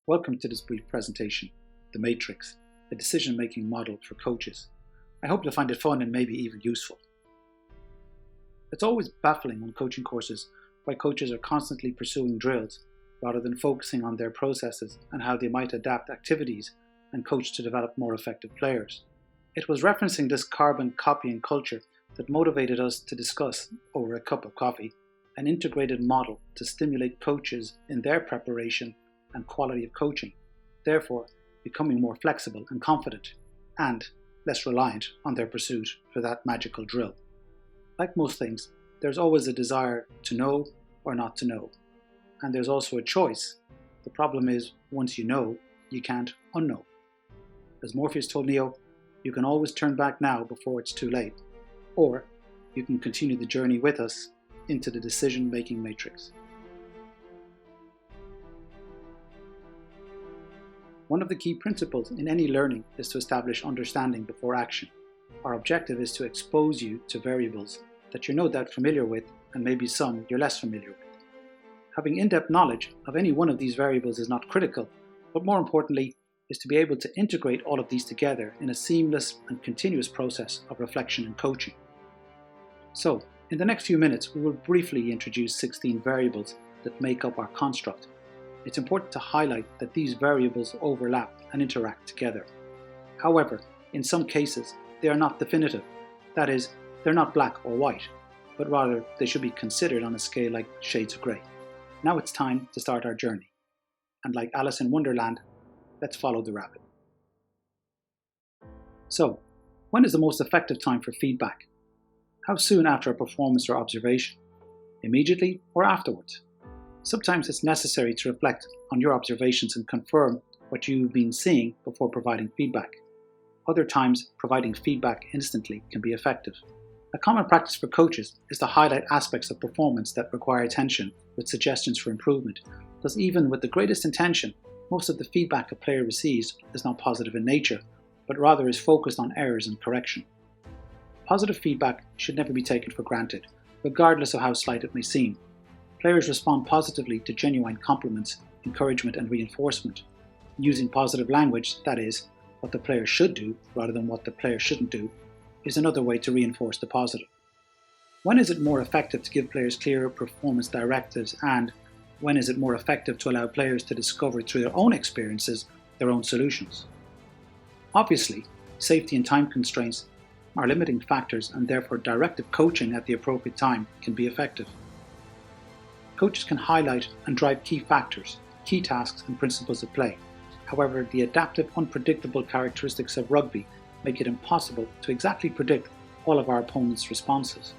Welcome to this brief presentation, The Matrix, a decision-making model for coaches. I hope you'll find it fun and maybe even useful. It's always baffling on coaching courses why coaches are constantly pursuing drills rather than focusing on their processes and how they might adapt activities and coach to develop more effective players. It was referencing this carbon copying culture that motivated us to discuss, over a cup of coffee, an integrated model to stimulate coaches in their preparation and quality of coaching, therefore becoming more flexible and confident and less reliant on their pursuit for that magical drill. Like most things, there's always a desire to know or not to know, and there's also a choice. The problem is, once you know, you can't unknow. As Morpheus told Neo, you can always turn back now before it's too late, or you can continue the journey with us into the decision-making matrix. One of the key principles in any learning is to establish understanding before action. Our objective is to expose you to variables that you're no doubt familiar with and maybe some you're less familiar with. Having in-depth knowledge of any one of these variables is not critical, but more importantly is to be able to integrate all of these together in a seamless and continuous process of reflection and coaching. So, in the next few minutes we will briefly introduce 16 variables that make up our construct. It's important to highlight that these variables overlap and interact together. However, in some cases, they are not definitive. That is, they're not black or white, but rather they should be considered on a scale like shades of grey. Now it's time to start our journey. And like Alice in Wonderland, let's follow the rabbit. So, when is the most effective time for feedback? How soon after a performance or observation? Immediately or afterwards? Sometimes it's necessary to reflect on your observations and confirm what you've been seeing before providing feedback. Other times, providing feedback instantly can be effective. A common practice for coaches is to highlight aspects of performance that require attention with suggestions for improvement, thus even with the greatest intention, most of the feedback a player receives is not positive in nature, but rather is focused on errors and correction. Positive feedback should never be taken for granted, regardless of how slight it may seem. Players respond positively to genuine compliments, encouragement and reinforcement. Using positive language, that is, what the player should do rather than what the player shouldn't do, is another way to reinforce the positive. When is it more effective to give players clearer performance directives, and when is it more effective to allow players to discover through their own experiences their own solutions? Obviously, safety and time constraints are limiting factors, and therefore directive coaching at the appropriate time can be effective. Coaches can highlight and drive key factors, key tasks and principles of play. However, the adaptive, unpredictable characteristics of rugby make it impossible to exactly predict all of our opponents' responses.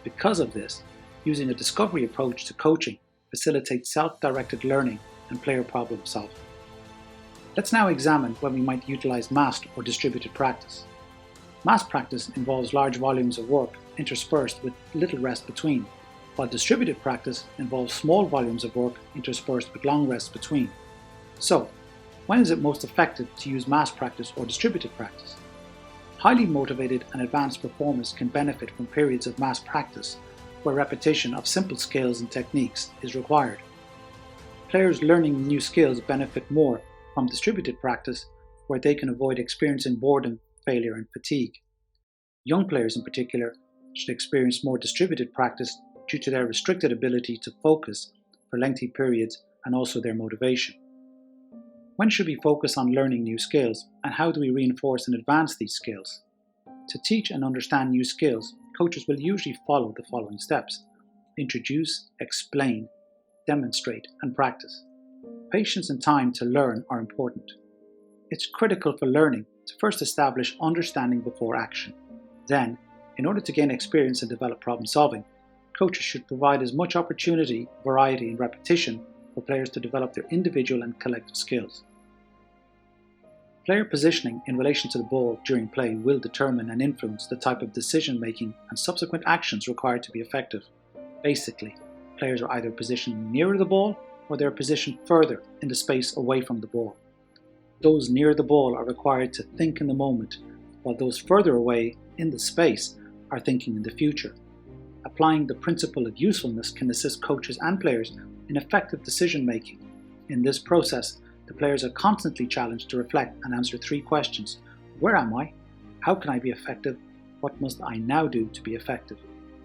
Because of this, using a discovery approach to coaching facilitates self-directed learning and player problem solving. Let's now examine when we might utilize massed or distributed practice. Mass practice involves large volumes of work interspersed with little rest between, while distributed practice involves small volumes of work interspersed with long rests between. So, when is it most effective to use mass practice or distributed practice? Highly motivated and advanced performers can benefit from periods of mass practice where repetition of simple skills and techniques is required. Players learning new skills benefit more from distributed practice where they can avoid experiencing boredom, failure and fatigue. Young players in particular should experience more distributed practice due to their restricted ability to focus for lengthy periods and also their motivation. When should we focus on learning new skills, and how do we reinforce and advance these skills? To teach and understand new skills, coaches will usually follow the following steps: introduce, explain, demonstrate, and practice. Patience and time to learn are important. It's critical for learning to first establish understanding before action. Then, in order to gain experience and develop problem solving, coaches should provide as much opportunity, variety, and repetition for players to develop their individual and collective skills. Player positioning in relation to the ball during play will determine and influence the type of decision-making and subsequent actions required to be effective. Basically, players are either positioned nearer the ball or they are positioned further in the space away from the ball. Those near the ball are required to think in the moment, while those further away in the space are thinking in the future. Applying the principle of usefulness can assist coaches and players in effective decision making. In this process, the players are constantly challenged to reflect and answer 3 questions. Where am I? How can I be effective? What must I now do to be effective?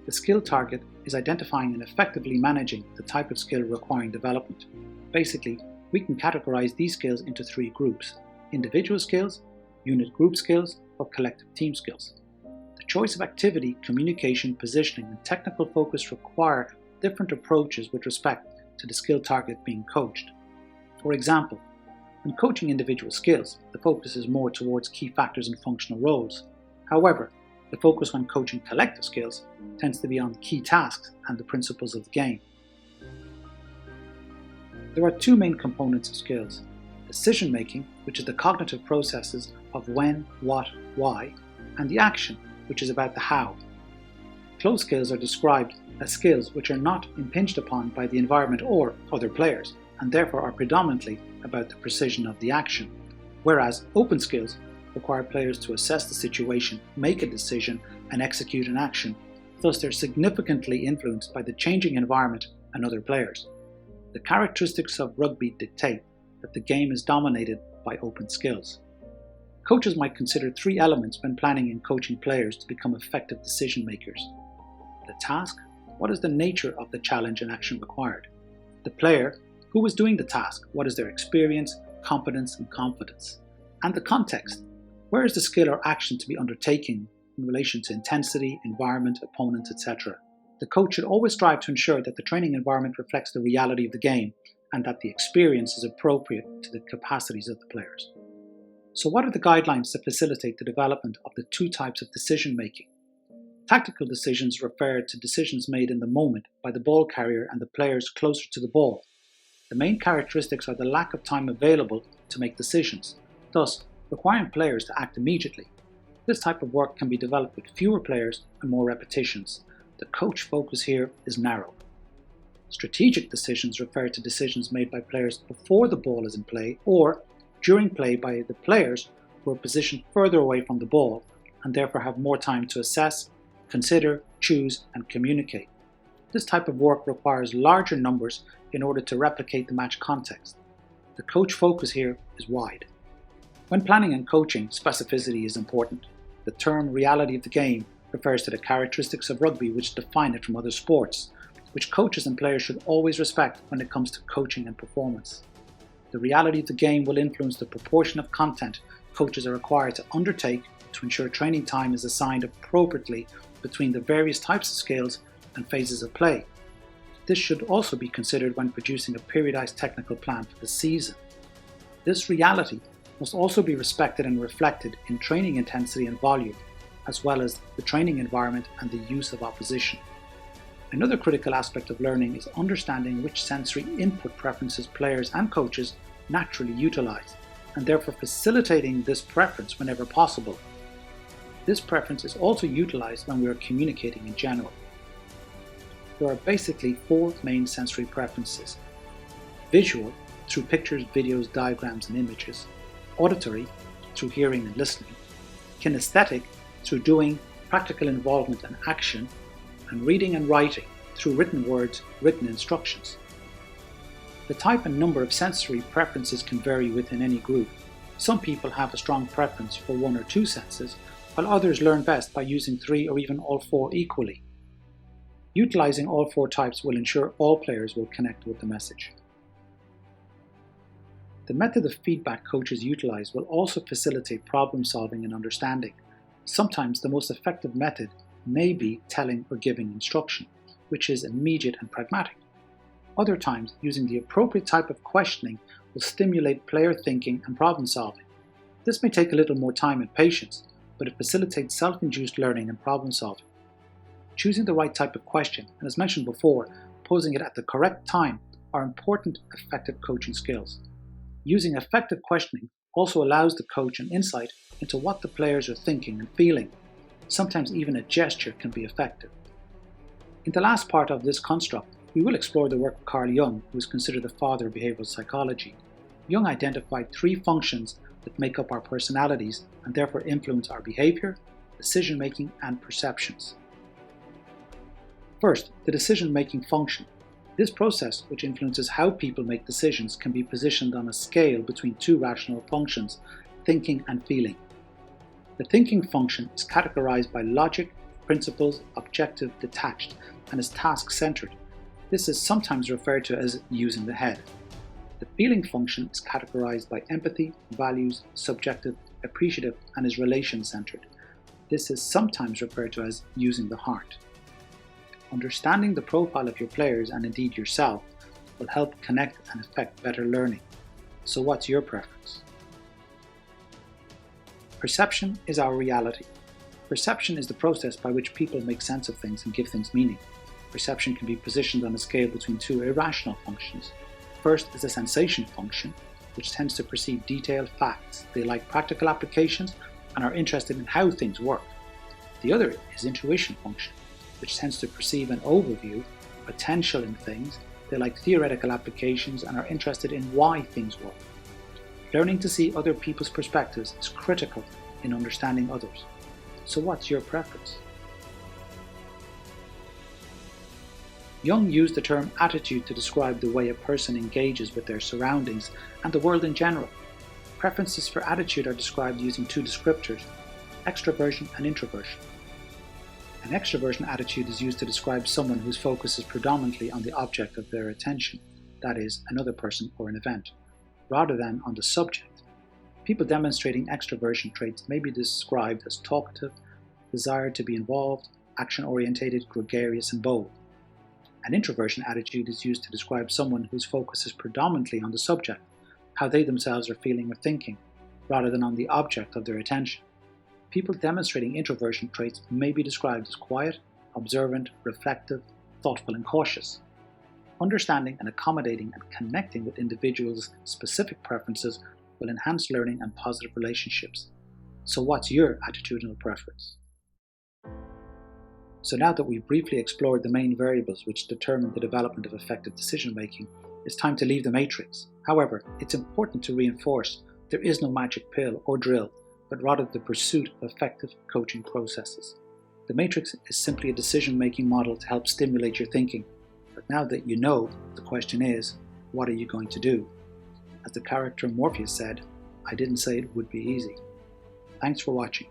The skill target is identifying and effectively managing the type of skill requiring development. Basically, we can categorize these skills into 3 groups: individual skills, unit group skills, or collective team skills. The choice of activity, communication, positioning, and technical focus require different approaches with respect to the skill target being coached. For example, when coaching individual skills, the focus is more towards key factors and functional roles. However, the focus when coaching collective skills tends to be on key tasks and the principles of the game. There are 2 main components of skills: decision making, which is the cognitive processes of when, what, why, and the action, which is about the how. Closed skills are described as skills which are not impinged upon by the environment or other players, and therefore are predominantly about the precision of the action, whereas open skills require players to assess the situation, make a decision, and execute an action. Thus, they're significantly influenced by the changing environment and other players. The characteristics of rugby dictate that the game is dominated by open skills. Coaches might consider 3 elements when planning and coaching players to become effective decision makers: the task, what is the nature of the challenge and action required; the player, who is doing the task, what is their experience, competence, and confidence; and the context, where is the skill or action to be undertaken in relation to intensity, environment, opponent, etc. The coach should always strive to ensure that the training environment reflects the reality of the game and that the experience is appropriate to the capacities of the players. So what are the guidelines to facilitate the development of the 2 types of decision making? Tactical decisions refer to decisions made in the moment by the ball carrier and the players closer to the ball. The main characteristics are the lack of time available to make decisions, thus requiring players to act immediately. This type of work can be developed with fewer players and more repetitions. The coach focus here is narrow. Strategic decisions refer to decisions made by players before the ball is in play or during play by the players who are positioned further away from the ball and therefore have more time to assess, consider, choose, and communicate. This type of work requires larger numbers in order to replicate the match context. The coach focus here is wide. When planning and coaching, specificity is important. The term reality of the game refers to the characteristics of rugby which define it from other sports, which coaches and players should always respect when it comes to coaching and performance. The reality of the game will influence the proportion of content coaches are required to undertake to ensure training time is assigned appropriately between the various types of skills and phases of play. This should also be considered when producing a periodized technical plan for the season. This reality must also be respected and reflected in training intensity and volume, as well as the training environment and the use of opposition. Another critical aspect of learning is understanding which sensory input preferences players and coaches naturally utilize, and therefore facilitating this preference whenever possible. This preference is also utilized when we are communicating in general. There are basically 4 main sensory preferences: visual, through pictures, videos, diagrams, and images; auditory, through hearing and listening; kinesthetic, through doing, practical involvement and action; and reading and writing, through written words, written instructions. The type and number of sensory preferences can vary within any group. Some people have a strong preference for 1 or 2 senses, while others learn best by using 3 or even all 4 equally. Utilizing all 4 types will ensure all players will connect with the message. The method of feedback coaches utilize will also facilitate problem solving and understanding. Sometimes the most effective method may be telling or giving instruction, which is immediate and pragmatic. Other times, using the appropriate type of questioning will stimulate player thinking and problem solving. This may take a little more time and patience, but it facilitates self-induced learning and problem solving. Choosing the right type of question, and as mentioned before, posing it at the correct time are important, effective coaching skills. Using effective questioning also allows the coach an insight into what the players are thinking and feeling. Sometimes even a gesture can be effective. In the last part of this construct, we will explore the work of Carl Jung, who is considered the father of behavioral psychology. Jung identified 3 functions that make up our personalities and therefore influence our behavior, decision-making, and perceptions. First, the decision-making function. This process, which influences how people make decisions, can be positioned on a scale between two rational functions, thinking and feeling. The thinking function is categorized by logic, principles, objective, detached, and is task-centered. This is sometimes referred to as using the head. The feeling function is categorized by empathy, values, subjective, appreciative, and is relation-centered. This is sometimes referred to as using the heart. Understanding the profile of your players, and indeed yourself, will help connect and affect better learning. So what's your preference? Perception is our reality. Perception is the process by which people make sense of things and give things meaning. Perception can be positioned on a scale between two irrational functions. First is the sensation function, which tends to perceive detailed facts. They like practical applications and are interested in how things work. The other is intuition function, which tends to perceive an overview, potential in things. They like theoretical applications and are interested in why things work. Learning to see other people's perspectives is critical in understanding others. So what's your preference? Jung used the term attitude to describe the way a person engages with their surroundings and the world in general. Preferences for attitude are described using two descriptors, extroversion and introversion. An extroversion attitude is used to describe someone whose focus is predominantly on the object of their attention, that is, another person or an event, rather than on the subject. People demonstrating extroversion traits may be described as talkative, desire to be involved, action-orientated, gregarious, and bold. An introversion attitude is used to describe someone whose focus is predominantly on the subject, how they themselves are feeling or thinking, rather than on the object of their attention. People demonstrating introversion traits may be described as quiet, observant, reflective, thoughtful, and cautious. Understanding and accommodating and connecting with individuals' specific preferences will enhance learning and positive relationships. So what's your attitudinal preference? So now that we've briefly explored the main variables which determine the development of effective decision making, it's time to leave the matrix. However, it's important to reinforce there is no magic pill or drill, but rather the pursuit of effective coaching processes. The matrix is simply a decision making model to help stimulate your thinking. But now that you know, the question is, what are you going to do? As the character Morpheus said, I didn't say it would be easy. Thanks for watching.